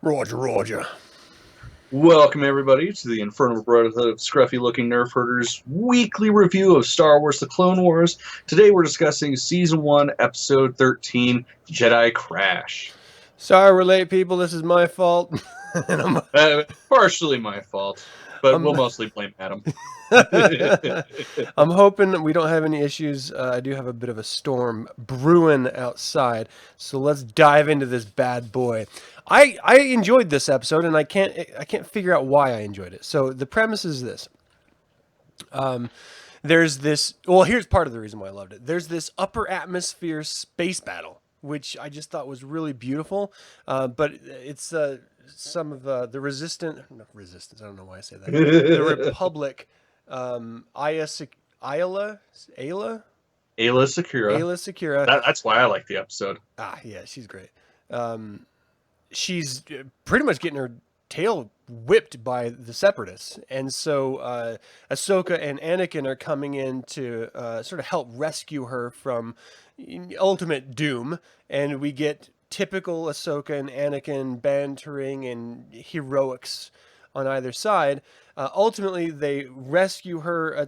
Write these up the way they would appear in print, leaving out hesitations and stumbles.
Roger, Roger. Welcome, everybody, to the Infernal Brotherhood of Scruffy Looking Nerf Herders weekly review of Star Wars The Clone Wars. Today we're discussing Season 1, Episode 13, Jedi Crash. Sorry we're late, people. This is my fault. And Partially my fault, but we'll I'm- mostly blame Adam. I'm hoping we don't have any issues. I do have a bit of a storm brewing outside, so let's dive into this bad boy. I enjoyed this episode, and I can't figure out why I enjoyed it. So the premise is this. There's this. Well, here's part of the reason why I loved it. There's this upper atmosphere space battle, which I just thought was really beautiful. But it's some of the resistance. I don't know why I say that. The Republic. Ayla Secura. That's why I like the episode. Yeah, she's great. She's pretty much getting her tail whipped by the Separatists, and so Ahsoka and Anakin are coming in to sort of help rescue her from ultimate doom, and we get typical Ahsoka and Anakin bantering and heroics on either side. Ultimately, they rescue her,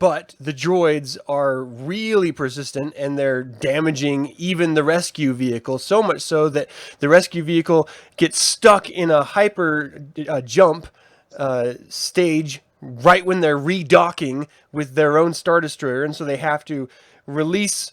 but the droids are really persistent, and they're damaging even the rescue vehicle, so much so that the rescue vehicle gets stuck in a hyper jump stage right when they're redocking with their own Star Destroyer, and so they have to release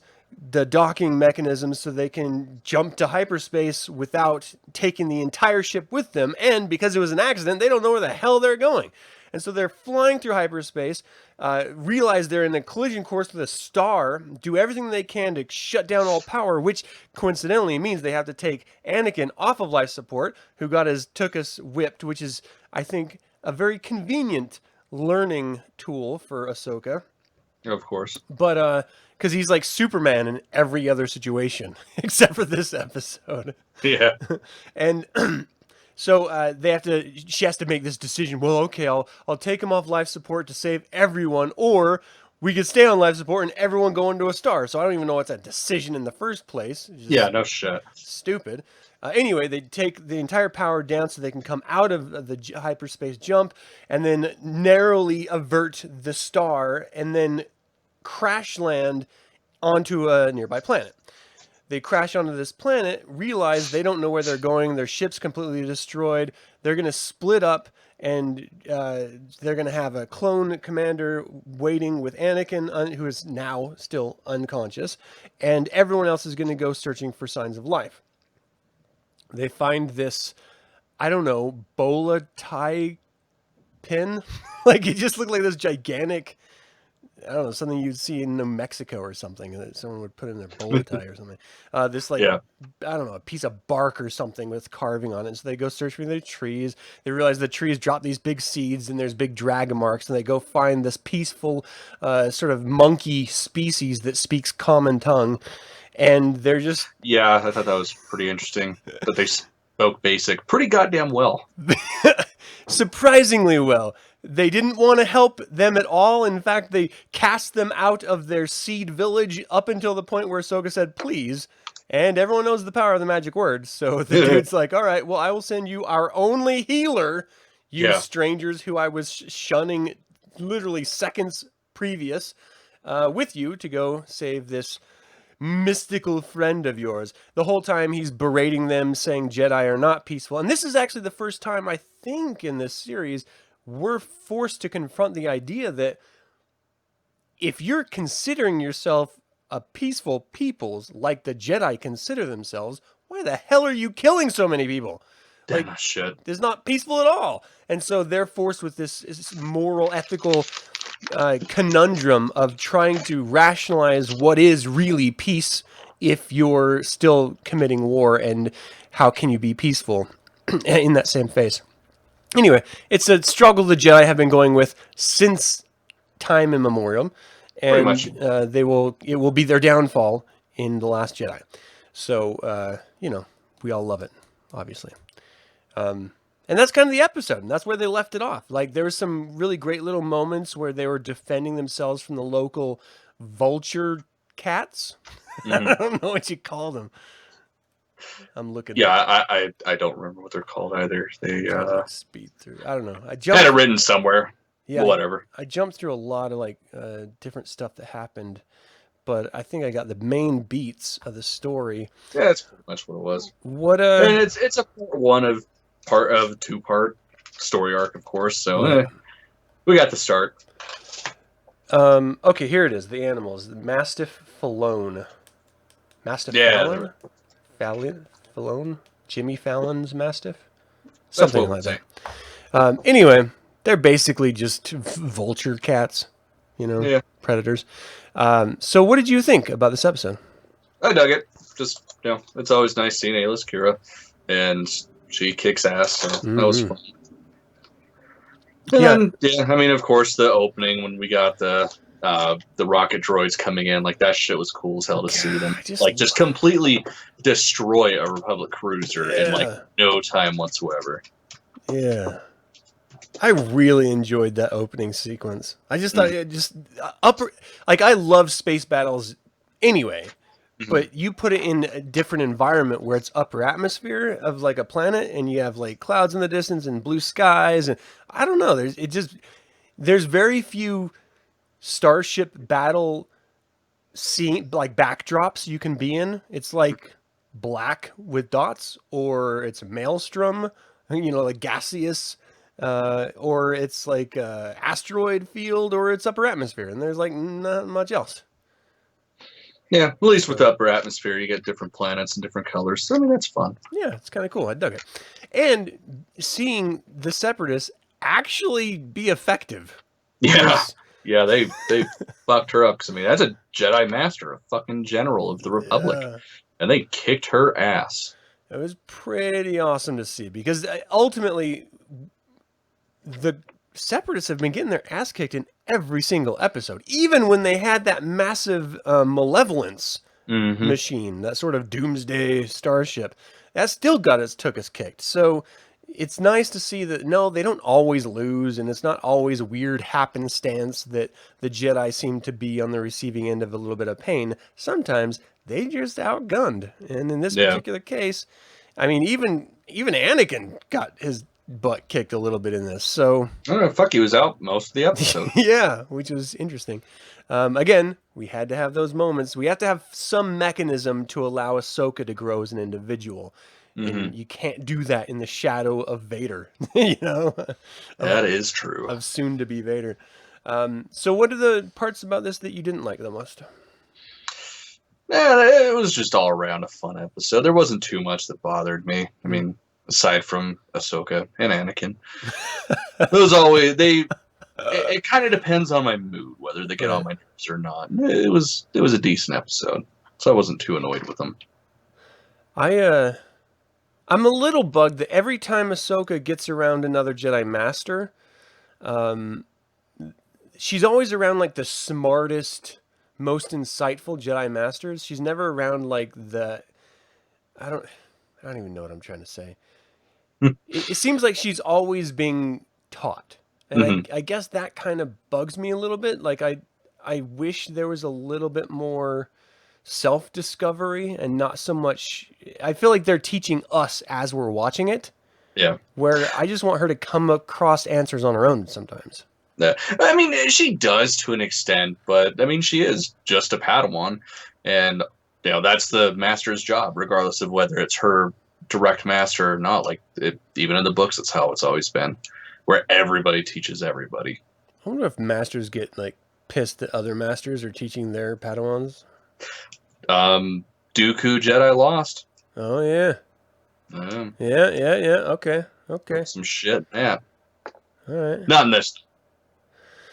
the docking mechanisms so they can jump to hyperspace without taking the entire ship with them. And because it was an accident, they don't know where the hell they're going. And so they're flying through hyperspace, realize they're in a collision course with a star, do everything they can to shut down all power, which coincidentally means they have to take Anakin off of life support, who got his Tuchus whipped, which is, I think, a very convenient learning tool for Ahsoka. Of course. But, because he's like Superman in every other situation, except for this episode. Yeah. And so she has to make this decision. Well, okay, I'll take him off life support to save everyone, or we could stay on life support and everyone go into a star. So I don't even know what's a decision in the first place. Yeah, no shit. Stupid. Anyway, they take the entire power down so they can come out of the hyperspace jump and then narrowly avert the star and then crash land onto a nearby planet. They crash onto this planet, realize they don't know where they're going, their ship's completely destroyed, they're going to split up, and they're going to have a clone commander waiting with Anakin, who is now still unconscious, and everyone else is going to go searching for signs of life. They find this, I don't know, bola tie pin? Like, it just looked like this gigantic, I don't know, something you'd see in New Mexico or something that someone would put in their bow tie or something. I don't know, a piece of bark or something with carving on it. So they go search for the trees. They realize the trees drop these big seeds and there's big drag marks. And they go find this peaceful sort of monkey species that speaks common tongue. And they're just... Yeah, I thought that was pretty interesting that they spoke basic pretty goddamn well. Surprisingly well. They didn't want to help them at all. In fact, they cast them out of their seed village up until the point where Ahsoka said, please. And everyone knows the power of the magic words. So the dude's like, all right, well, I will send you our only healer, you strangers who I was shunning literally seconds previous, with you to go save this mystical friend of yours. The whole time he's berating them, saying Jedi are not peaceful. And this is actually the first time, I think, in this series we're forced to confront the idea that if you're considering yourself a peaceful peoples like the Jedi consider themselves, why the hell are you killing so many people? Damn shit. It's not peaceful at all. And so they're forced with this moral, ethical conundrum of trying to rationalize what is really peace if you're still committing war, and how can you be peaceful in that same phase. Anyway, it's a struggle the Jedi have been going with since time immemorial, and it will be their downfall in The Last Jedi. So, we all love it, obviously. And that's kind of the episode, and that's where they left it off. Like, there were some really great little moments where they were defending themselves from the local vulture cats. I don't know what you call them. I'm looking. Yeah, I don't remember what they're called either. They Trying to like speed through. I don't know. I had jumped. it written somewhere. Yeah, But whatever. I jumped through a lot of like different stuff that happened, but I think I got the main beats of the story. Yeah, that's pretty much what it was. What And it's a part of two-part story arc, of course. So right. we got the start. Okay, here it is. The animals. The Mastiff Fallon. Mastiff Yeah, Fallon? Jimmy Fallon's Mastiff? that's Something what like we'll that. Anyway, they're basically just vulture cats, Yeah, predators. So what did you think about this episode? I dug it. Just it's always nice seeing A-list Kira, and she kicks ass. So that was fun. And then, I mean, of course, the opening when we got the rocket droids coming in, like that shit was cool as hell to see them, just completely destroy a Republic cruiser in like no time whatsoever. Yeah, I really enjoyed that opening sequence. I just thought it just I love space battles anyway. But you put it in a different environment where it's upper atmosphere of like a planet, and you have like clouds in the distance and blue skies, and I don't know. There's very few starship battle scene like backdrops you can be in. It's like black with dots, or it's maelstrom, like gaseous, or it's like asteroid field, or it's upper atmosphere, and there's like not much else. Yeah, at least with the upper atmosphere, you get different planets and different colors. So, I mean, that's fun. Yeah, it's kind of cool. I dug it. And seeing the Separatists actually be effective. Yeah, they fucked her up. Because, I mean, that's a Jedi Master, a fucking general of the Republic. And they kicked her ass. It was pretty awesome to see. Because ultimately, the Separatists have been getting their ass kicked in every single episode, even when they had that massive malevolence machine, that sort of doomsday starship. That still took us kicked. So it's nice to see that no, they don't always lose, and it's not always a weird happenstance that the Jedi seem to be on the receiving end of a little bit of pain. Sometimes they just outgunned, and in this particular case, I mean, even Anakin got his butt kicked a little bit in this. So I don't know, fuck, he was out most of the episode. yeah, which was interesting. Again, we had to have those moments. We have to have some mechanism to allow Ahsoka to grow as an individual. And you can't do that in the shadow of Vader, That is true. Of soon-to-be Vader. So what are the parts about this that you didn't like the most? Yeah, it was just all around a fun episode. There wasn't too much that bothered me. I mean, aside from Ahsoka and Anakin. Those always it kind of depends on my mood whether they get on my nerves or not. It was a decent episode, so I wasn't too annoyed with them. I'm a little bugged that every time Ahsoka gets around another Jedi Master, she's always around like the smartest, most insightful Jedi Masters. She's never around like I don't even know what I'm trying to say. It seems like she's always being taught. And I guess that kind of bugs me a little bit. Like I wish there was a little bit more self-discovery and not so much. I feel like they're teaching us as we're watching it. Yeah. Where I just want her to come across answers on her own sometimes. I mean, she does to an extent, but I mean, she is just a Padawan, and that's the master's job, regardless of whether it's her direct master or not. Like even in the books, it's how it's always been, where everybody teaches everybody. I wonder if masters get like pissed that other masters are teaching their Padawans. Dooku Jedi lost. Oh yeah. Yeah. Okay. Some shit. Yeah. All right. Not in this.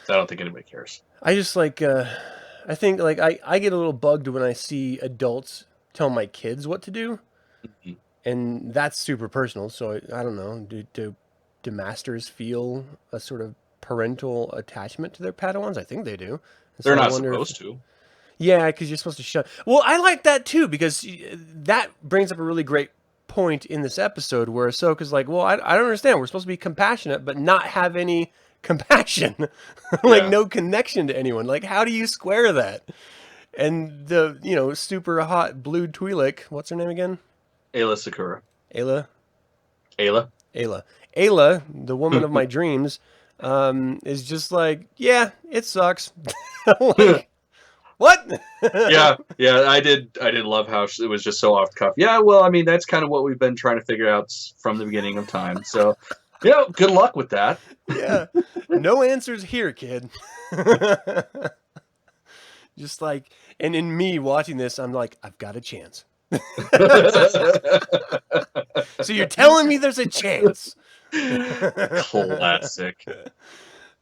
I don't think anybody cares. I just like, I think like I get a little bugged when I see adults tell my kids what to do, and that's super personal. So I don't know. Do masters feel a sort of parental attachment to their Padawans? I think they do. So they're not supposed to. Yeah, because you're supposed to shut. Well, I like that too, because that brings up a really great point in this episode where Ahsoka's like, well, I don't understand. We're supposed to be compassionate, but not have any compassion, like no connection to anyone. Like, how do you square that? And the super hot blue Twi'lek, what's her name again? Ayla Sakura. Ayla? Ayla. Ayla. Ayla, the woman of my dreams, is just like, yeah, it sucks. I'm like, what? Yeah. I did love how it was just so off the cuff. Yeah, well, I mean, that's kind of what we've been trying to figure out from the beginning of time. So, good luck with that. Yeah. No answers here, kid. Just like, and in me watching this, I'm like, I've got a chance. So you're telling me there's a chance? Classic.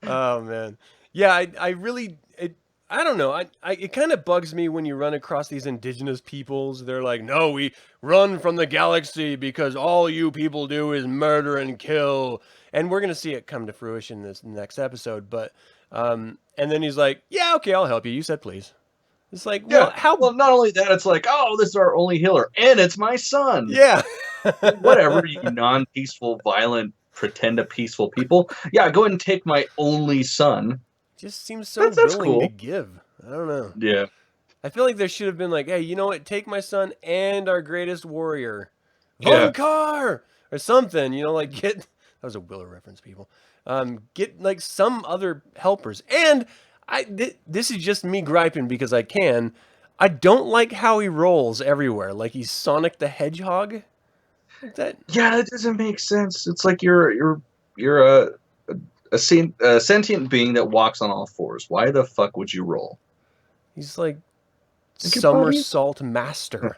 Oh man, yeah. I really, I don't know. It kind of bugs me when you run across these indigenous peoples. They're like, no, we run from the galaxy because all you people do is murder and kill. And we're gonna see it come to fruition this next episode. But, and then he's like, yeah, okay, I'll help you. You said please. It's like, well, Yeah. how? Well, not only that, it's like, oh, this is our only healer, and it's my son. Yeah. Whatever, you non-peaceful, violent, pretend to peaceful people. Yeah, go ahead and take my only son. Just seems so That's willing to cool. give. I don't know. Yeah. I feel like there should have been like, hey, you know what? Take my son and our greatest warrior, Yeah. Vonkar, or something. You know, like get that was a Willow reference, people. Get like some other helpers. And this is just me griping because I can. I don't like how he rolls everywhere, like he's Sonic the Hedgehog. Like that. Yeah, it doesn't make sense. It's like you're a sentient being that walks on all fours. Why the fuck would you roll? He's like Like you're probably- somersault master.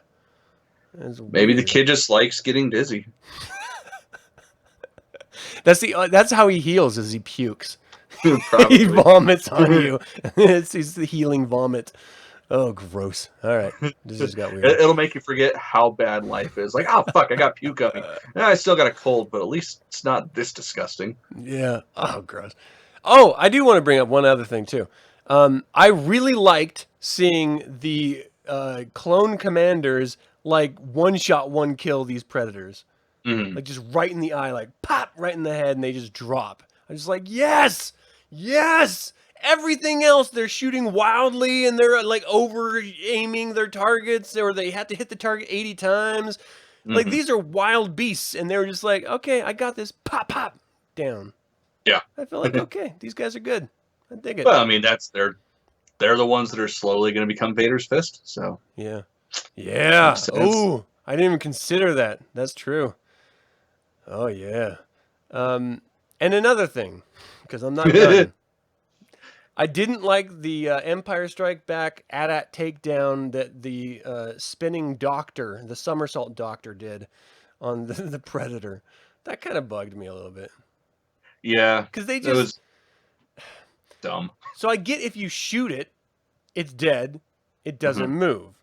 That's Maybe the weird. kid just likes getting dizzy. That's how he heals, is he pukes. He Probably. vomits on you. It's the healing vomit. Oh, gross. All right. This just got weird. It'll make you forget how bad life is. Like, oh fuck, I got puke on me. I still got a cold, but at least it's not this disgusting. Yeah. Oh, gross. Oh, I do want to bring up one other thing, too. I really liked seeing the clone commanders, like, one-shot, one-kill these predators. Mhm. Like, just right in the eye, like, pop, right in the head, and they just drop. I'm just like, yes! Yes! Everything else, they're shooting wildly, and they're, like, over-aiming their targets, or they have to hit the target 80 times. Like, Mhm. these are wild beasts, and they're just like, okay, I got this. Pop, pop, down. Yeah. I feel like, okay, these guys are good. I dig it. Well, I mean, they're the ones that are slowly going to become Vader's fist. So Yeah. Yeah. Makes sense. Oh, I didn't even consider that. That's true. Oh, yeah. And another thing, because I'm not done. I didn't like the Empire Strike Back AT-AT takedown that the spinning doctor, the somersault doctor, did on the Predator. That kind of bugged me a little bit. yeah, Because they it just... was dumb. So I get if you shoot it, it's dead. It doesn't move.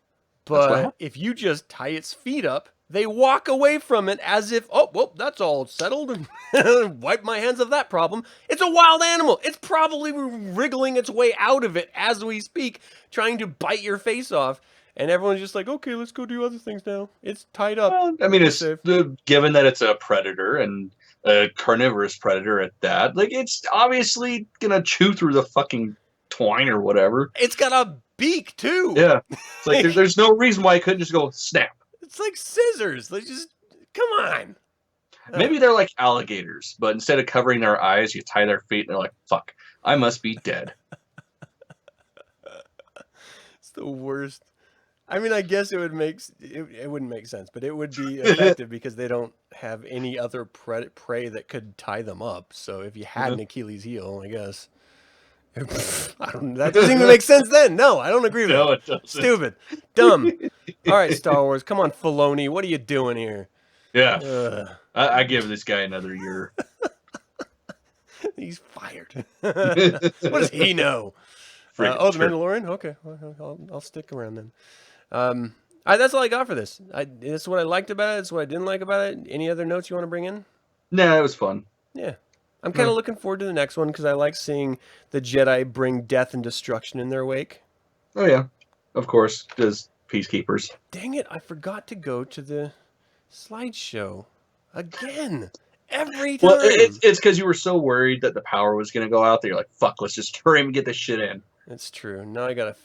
That's what But happened. if you just tie its feet up, they walk away from it as if, oh, well, that's all settled. Wipe my hands of that problem. It's a wild animal. It's probably wriggling its way out of it as we speak, trying to bite your face off. And everyone's just like, okay, let's go do other things now. It's tied up. Well, I mean, it's safe. given that it's a predator and a carnivorous predator at that. Like, it's obviously gonna chew through the fucking twine or whatever. It's got a beak, too. Yeah, it's like there's no reason why it couldn't just go snap. It's like scissors. Like, just, come on. Maybe they're like alligators, but instead of covering their eyes, you tie their feet, and they're like, "Fuck, I must be dead." It's the worst. I mean, I guess it wouldn't make sense, but it would be effective because they don't have any other prey that could tie them up. So if you had an Achilles heel, I guess. That doesn't even make sense then. No, I don't agree with No, that. it doesn't. Stupid. Dumb. All right, Star Wars. Come on, Filoni. What are you doing here? Yeah, Ugh, I give this guy another year. he's fired. What does he know? Friggin' The turd. Mandalorian? Okay, well, I'll stick around then. That's all I got for this. That's what I liked about it. That's what I didn't like about it. Any other notes you want to bring in? Nah, it was fun. Yeah. I'm kind of looking forward to the next one because I like seeing the Jedi bring death and destruction in their wake. Oh yeah, of course, as peacekeepers. Dang it, I forgot to go to the slideshow again. Every time. Well, it's because you were so worried that the power was going to go out that you're like, "Fuck, let's just hurry and get this shit in." That's true. Now I gotta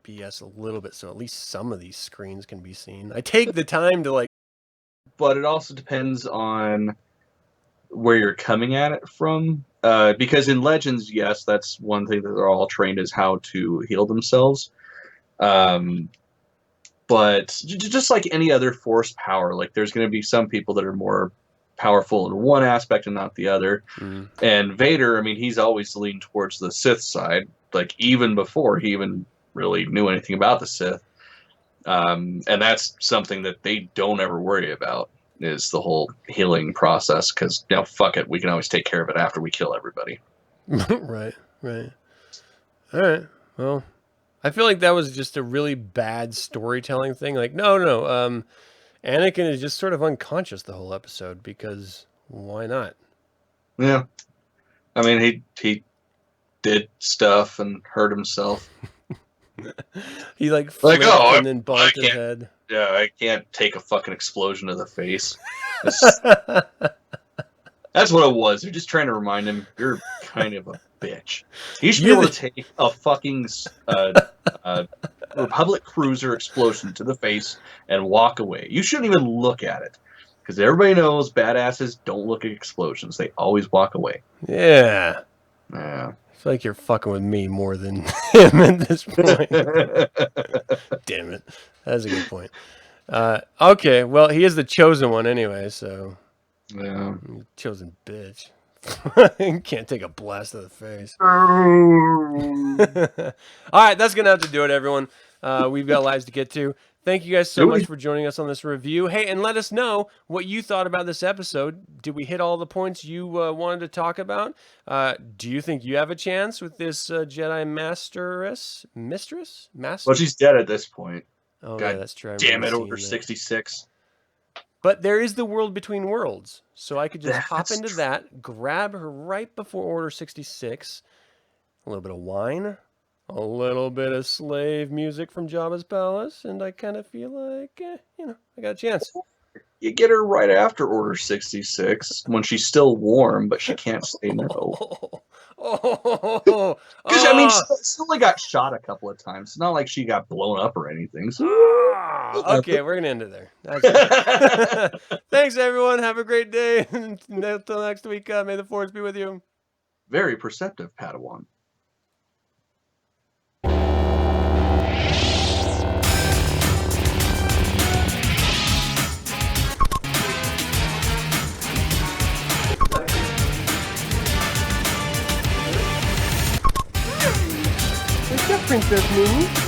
FPS a little bit, so at least some of these screens can be seen. I take the time to like. But it also depends on where you're coming at it from. Because in Legends, yes, that's one thing that they're all trained is how to heal themselves. But just like any other force power, like there's going to be some people that are more powerful in one aspect and not the other. And Vader, I mean, he's always leaned towards the Sith side, like even before he even really knew anything about the Sith. And that's something that they don't ever worry about, is the whole healing process, because fuck it, we can always take care of it after we kill everybody. Right. All right. Well, I feel like that was just a really bad storytelling thing. Like, no. Anakin is just sort of unconscious the whole episode because why not? Yeah. I mean, he did stuff and hurt himself. He flipped and then bonked his head. Yeah, I can't take a fucking explosion to the face. That's what it was. They're just trying to remind him, you're kind of a bitch. You should be able to take a fucking Republic cruiser explosion to the face and walk away. You shouldn't even look at it. Because everybody knows badasses don't look at explosions. They always walk away. Yeah. Yeah. I feel like you're fucking with me more than him at this point. Damn it. That's a good point. Okay, well, he is the chosen one anyway, so... Yeah. Chosen bitch. Can't take a blast to the face. All right, that's going to have to do it, everyone. We've got lives to get to. Thank you guys so much for joining us on this review. Hey, and let us know what you thought about this episode. Did we hit all the points you wanted to talk about? Do you think you have a chance with this Jedi Mistress? Well, she's dead at this point. Oh, God yeah, that's true. Damn it, Order 66. But there is the world between worlds. So I could just hop That's into that, grab her right before Order 66, a little bit of wine, a little bit of slave music from Jabba's palace, and I kind of feel like, I got a chance. You get her right after Order 66 when she's still warm, but she can't say no. Because, I mean, she only got shot a couple of times. It's not like she got blown up or anything. So. Okay, we're going to end it there. That's Thanks, everyone. Have a great day. Until next week, may the Force be with you. Very perceptive, Padawan. Princess Mimi.